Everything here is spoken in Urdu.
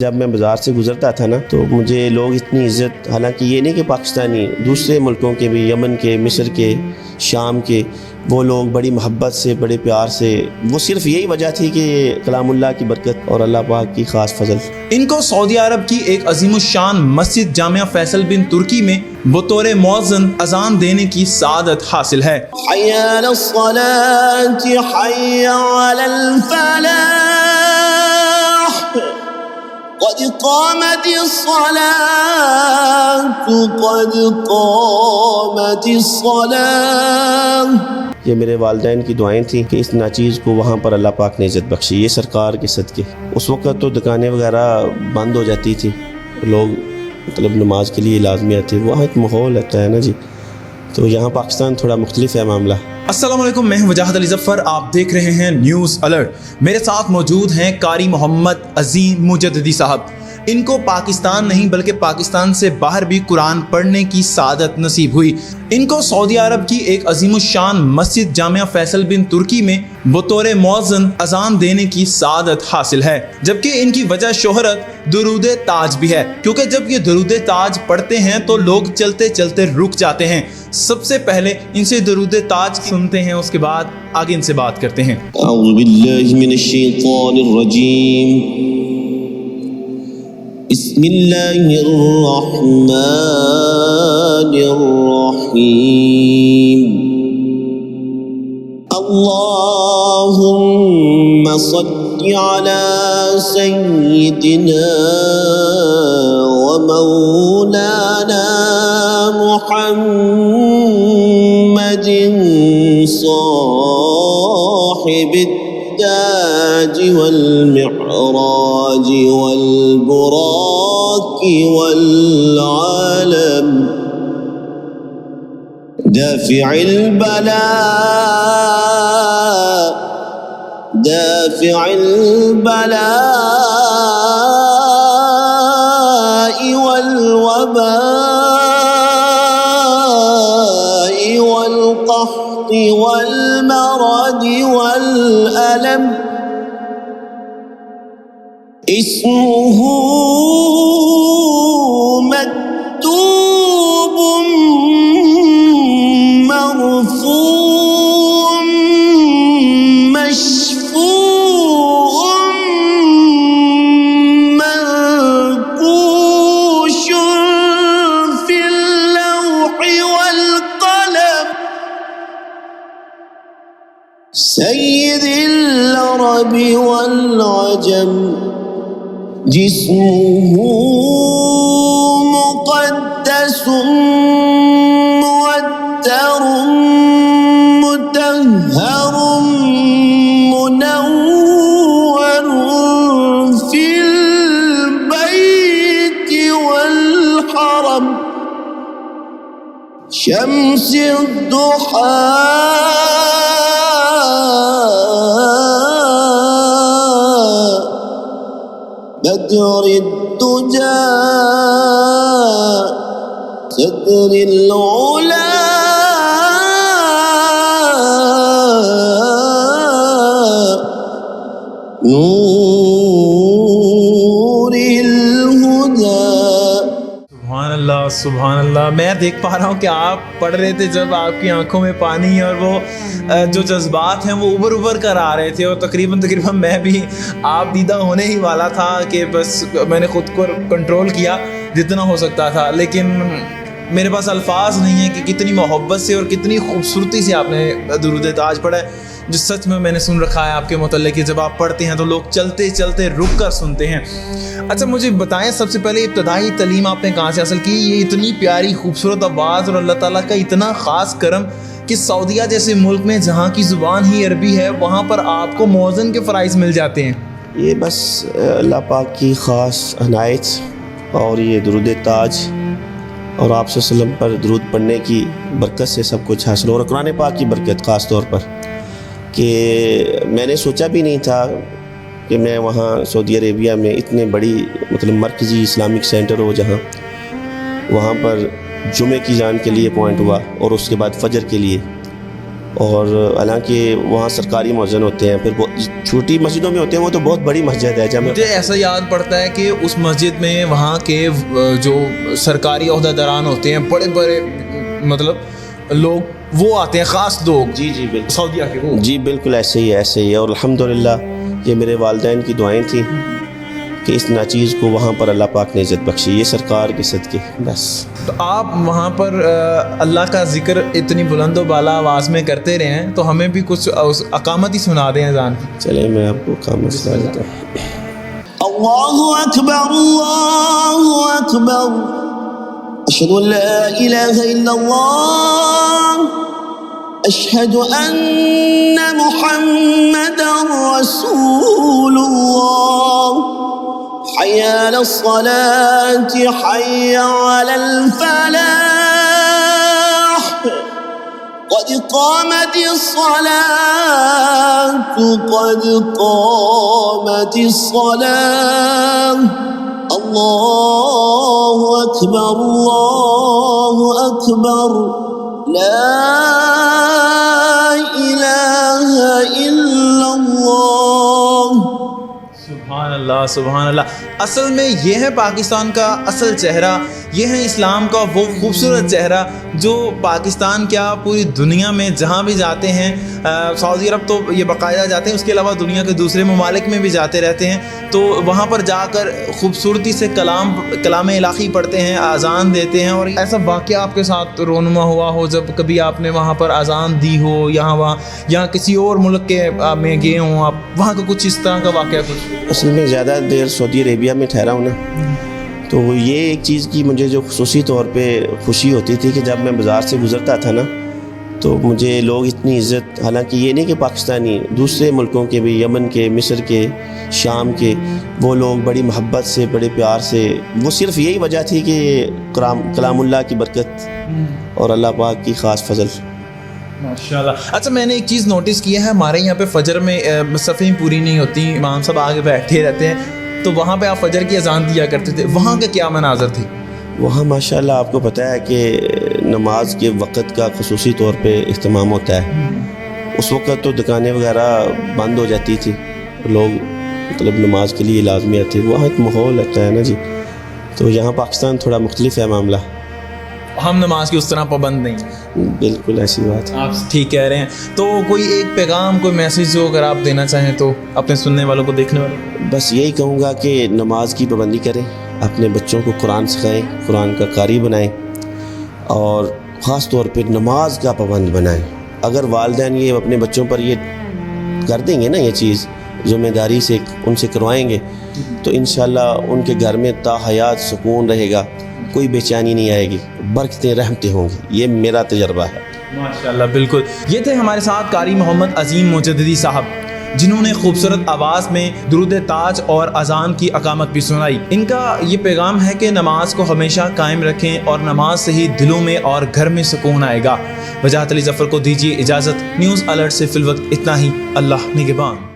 جب میں بازار سے گزرتا تھا نا تو مجھے لوگ اتنی عزت، حالانکہ یہ نہیں کہ پاکستانی، دوسرے ملکوں کے بھی، یمن کے، مصر کے، شام کے، وہ لوگ بڑی محبت سے، بڑے پیار سے، وہ صرف یہی وجہ تھی کہ کلام اللہ کی برکت اور اللہ پاک کی خاص فضل۔ ان کو سعودی عرب کی ایک عظیم الشان مسجد جامعہ فیصل بن ترکی میں بطور مؤذن اذان دینے کی سعادت حاصل ہے۔ حی علی الصلاۃ حی علی الفلاح قد قامت الصلاة قد قامت الصلاة۔ یہ میرے والدین کی دعائیں تھیں کہ اس ناچیز کو وہاں پر اللہ پاک نے عزت بخشی، یہ سرکار کے صدقے۔ اس وقت تو دکانیں وغیرہ بند ہو جاتی تھی، لوگ مطلب نماز کے لیے لازمی آتے، وہاں ایک ماحول رہتا ہے نا جی، تو یہاں پاکستان تھوڑا مختلف ہے معاملہ۔ السلام علیکم، میں ہوں وجاہت علی ظفر، آپ دیکھ رہے ہیں نیوز الرٹ۔ میرے ساتھ موجود ہیں قاری محمد عظیم مجددی صاحب۔ ان کو پاکستان نہیں بلکہ پاکستان سے باہر بھی قرآن پڑھنے کی سعادت نصیب ہوئی۔ ان کو سعودی عرب کی ایک عظیم الشان مسجد جامعہ فیصل بن ترکی میں بطور مؤذن اذان دینے کی سعادت حاصل ہے، جبکہ ان کی وجہ شہرت درود تاج بھی ہے، کیونکہ جب یہ درود تاج پڑھتے ہیں تو لوگ چلتے چلتے رک جاتے ہیں۔ سب سے پہلے ان سے درود تاج سنتے ہیں، اس کے بعد آگے ان سے بات کرتے ہیں۔ اعوذ باللہ من الشیطان الرجیم، بسم اللہ الرحمن الرحیم، اللہم صل علی سیدنا ومولانا محمد صاحب التاج والمعراج والبراق والعالم، دافع البلاء دافع البلاء والوباء والقحط والمرض والألم، اسمه مكتوب مرفوع مشفوع منقوش في اللوح والقلم، سيد العرب والعجم، جسمه مقدس مؤتر مطهر منور في البيت والحرم، شمس الضحى بدر الدجى صدر العلا نور الہدى۔ سبحان اللہ سبحان اللہ، میں دیکھ پا رہا ہوں کہ آپ پڑھ رہے تھے جب آپ کی آنکھوں میں پانی اور وہ جو جذبات ہیں وہ ابھر کر آ رہے تھے، اور تقریباً میں بھی آپ دیدہ ہونے ہی والا تھا کہ بس میں نے خود کو کنٹرول کیا جتنا ہو سکتا تھا، لیکن میرے پاس الفاظ نہیں ہیں کہ کتنی محبت سے اور کتنی خوبصورتی سے آپ نے درود تاج پڑھا ہے، جو سچ میں نے سن رکھا ہے آپ کے متعلق کہ جب آپ پڑھتے ہیں تو لوگ چلتے چلتے رک کر سنتے ہیں۔ اچھا مجھے بتائیں، سب سے پہلے ابتدائی تعلیم آپ نے کہاں سے حاصل کی؟ یہ اتنی پیاری خوبصورت آواز اور اللہ تعالیٰ کا اتنا خاص کرم کہ سعودیہ جیسے ملک میں جہاں کی زبان ہی عربی ہے وہاں پر آپ کو مؤذن کے فرائض مل جاتے ہیں۔ یہ بس اللہ پاک کی خاص عنایت، اور یہ درود تاج اور آپ صلی اللہ علیہ وسلم پر درود پڑھنے کی برکت سے سب کچھ حاصل ہو، اور قرآن پاک کی برکت خاص طور پر، کہ میں نے سوچا بھی نہیں تھا کہ میں وہاں سعودی عربیہ میں اتنے بڑی مطلب مرکزی اسلامک سینٹر ہو جہاں وہاں پر جمعے کی جان کے لیے اپوائنٹ ہوا اور اس کے بعد فجر کے لیے، اور حالانکہ وہاں سرکاری مؤذن ہوتے ہیں، پھر چھوٹی مسجدوں میں ہوتے ہیں، وہ تو بہت بڑی مسجد ہے جامع۔ مجھے ایسا یاد پڑتا ہے کہ اس مسجد میں وہاں کے جو سرکاری عہدیداران ہوتے ہیں، بڑے بڑے مطلب لوگ وہ آتے ہیں، خاص لوگ، جی جی بالکل سعودیہ کے وہ۔ جی بالکل ایسے ہی ایسے ہی ہے، اور الحمدللہ یہ میرے والدین کی دعائیں تھیں کہ اس ناچیز کو وہاں پر اللہ پاک نے عزت بخشی، یہ سرکار کے صدقے بس۔ تو آپ وہاں پر اللہ کا ذکر اتنی بلند و بالا آواز میں کرتے رہے ہیں، تو ہمیں بھی کچھ اقامت ہی سنا دیں اذان کی۔ چلیں میں آپ کو کام سنا دیتا ہوں۔ اللہ اکبر اللہ اکبر اشہد ان لا الہ الا اللہ اشہد ان محمد رسول اللہ حی علی الصلاة حی علی الفلاح قد قامت الصلاة قد قامت الصلاة اللہ اکبر لا الہ الا اللہ۔ سبحان اللہ سبحان اللہ۔ اصل میں یہ ہے پاکستان کا اصل چہرہ، یہ ہے اسلام کا وہ خوبصورت چہرہ جو پاکستان کیا پوری دنیا میں جہاں بھی جاتے ہیں، سعودی عرب تو یہ باقاعدہ جاتے ہیں، اس کے علاوہ دنیا کے دوسرے ممالک میں بھی جاتے رہتے ہیں، تو وہاں پر جا کر خوبصورتی سے کلام الہی پڑھتے ہیں، اذان دیتے ہیں۔ اور ایسا واقعہ آپ کے ساتھ رونما ہوا ہو جب کبھی آپ نے وہاں پر اذان دی ہو، یہاں کسی اور ملک کے میں گئے ہوں آپ، وہاں کا کچھ اس طرح کا واقعہ کچھ؟ اصل میں زیادہ دیر سعودی عربیہ میں ٹھہرا ہوں نا، تو یہ ایک چیز کی مجھے جو خصوصی طور پہ خوشی ہوتی تھی کہ جب میں بازار سے گزرتا تھا نا، تو مجھے لوگ اتنی عزت، حالانکہ یہ نہیں کہ پاکستانی، دوسرے ملکوں کے بھی، یمن کے، مصر کے، شام کے، وہ لوگ بڑی محبت سے، بڑے پیار سے، وہ صرف یہی وجہ تھی کہ کلام اللہ کی برکت اور اللہ پاک کی خاص فضل۔ ماشاءاللہ۔ اچھا میں نے ایک چیز نوٹس کیا ہے، ہمارے یہاں پہ فجر میں صفیں پوری نہیں ہوتی، امام صاحب آگے بیٹھے رہتے ہیں، تو وہاں پہ آپ فجر کی اذان دیا کرتے تھے، وہاں کا کیا مناظر تھے؟ وہاں ماشاءاللہ آپ کو پتہ ہے کہ نماز کے وقت کا خصوصی طور پہ اہتمام ہوتا ہے۔ اس وقت تو دکانیں وغیرہ بند ہو جاتی تھی، لوگ مطلب نماز کے لیے لازمی آتے، وہاں ایک ماحول ہوتا ہے نا جی، تو یہاں پاکستان تھوڑا مختلف ہے معاملہ، ہم نماز کی اس طرح پابند نہیں ہیں۔ بالکل ایسی بات ہے۔ آپ ٹھیک کہہ رہے ہیں۔ تو کوئی ایک پیغام، کوئی میسیج جو اگر آپ دینا چاہیں تو اپنے سننے والوں کو، دیکھنے والوں کو؟ بس یہی کہوں گا کہ نماز کی پابندی کریں، اپنے بچوں کو قرآن سکھائیں، قرآن کا قاری بنائیں، اور خاص طور پہ نماز کا پابند بنائیں۔ اگر والدین یہ اپنے بچوں پر یہ کر دیں گے نا، یہ چیز ذمہ داری سے ان سے کروائیں گے، تو انشاءاللہ ان کے گھر میں تا حیات سکون رہے گا، کوئی بے چینی نہیں آئے گی، برکتیں رحمتیں ہوں گی، یہ میرا تجربہ ہے۔ ماشاءاللہ بالکل۔ یہ تھے ہمارے ساتھ قاری محمد عظیم مجددی صاحب، جنہوں نے خوبصورت آواز میں درود تاج اور اذان کی اقامت بھی سنائی۔ ان کا یہ پیغام ہے کہ نماز کو ہمیشہ قائم رکھیں، اور نماز سے ہی دلوں میں اور گھر میں سکون آئے گا۔ وجاہت علی ظفر کو دیجیے اجازت۔ نیوز الرٹ سے فی الوقت اتنا ہی۔ اللہ نگہبان۔